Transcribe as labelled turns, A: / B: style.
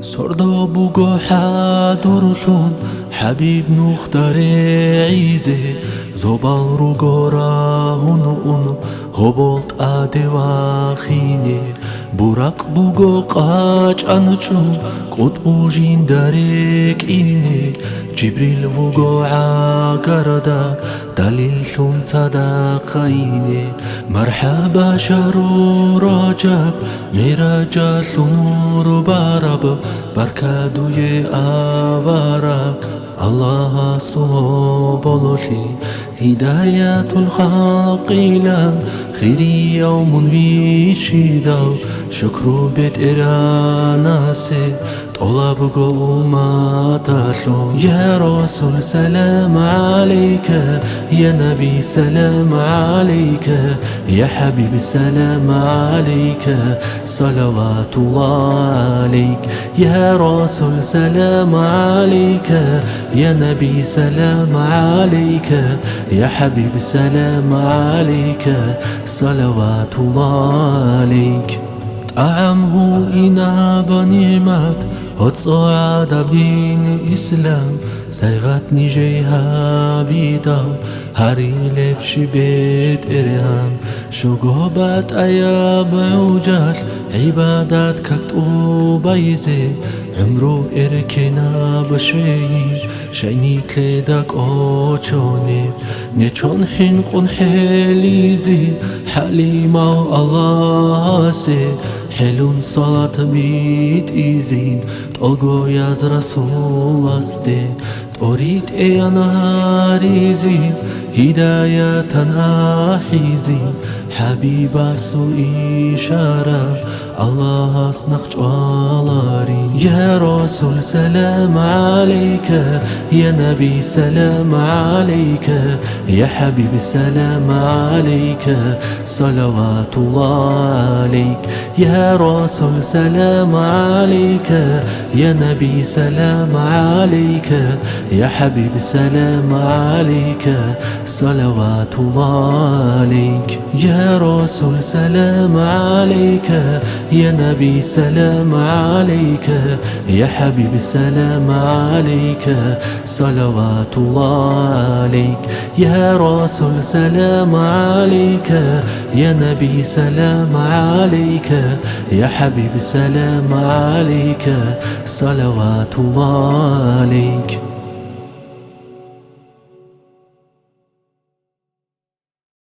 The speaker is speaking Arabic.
A: سردا بوغو حادرلون حبيب نختار عيزه زبال رو گورا هنو هبولت آدواخینه براق بوغو قاچ انچو قطبو جین دارک اینه جبريل بوغو عاقردا دليل ثم صداقيني مرحبا شارو رجب ميراجا نور بارب بركادو آوارا الله صوبولوشي هداية الخلق لا خيري يوم ويشيدا شكرو بيت إراناسي طلب ما تشلو يا رسول سلام عليك يا نبي سلام عليك يا حبيبي سلام عليك صلوات الله عليك يا رسول سلام عليك يا نبي سلام عليك يا حبيبي سلام عليك صلوات الله عليك طعمه إناب نعمات هتصعد بدين إسلام سيغتني جيها بيداو هاري لبشي بيت إرهان شقوبات أياب عوجات عبادات كتو بيزي عمرو إركنا بشويش شيني تليدك أوچوني نيچون حين قن حليزين حليمة الله سي حلون صلاة بيت إيزين تلقو ياز رسول استي تريد اي نهاريزين هداية أحيزين حبيبا سوء إشارة الله أصنق جوالارين يا رسول سلام عليك يا نبي سلام عليك يا حبيبي سلام عليك صلوات الله عليك يا رسول سلام عليك يا نبي سلام عليك يا حبيبي سلام عليك صلوات الله عليك يا رسول سلام عليك يا نبي سلام عليك يا حبيبي سلام عليك صلوات الله عليك يا رسول سلام عليك يا نبي سلام عليك يا حبيبي سلام عليك صلوات الله عليك.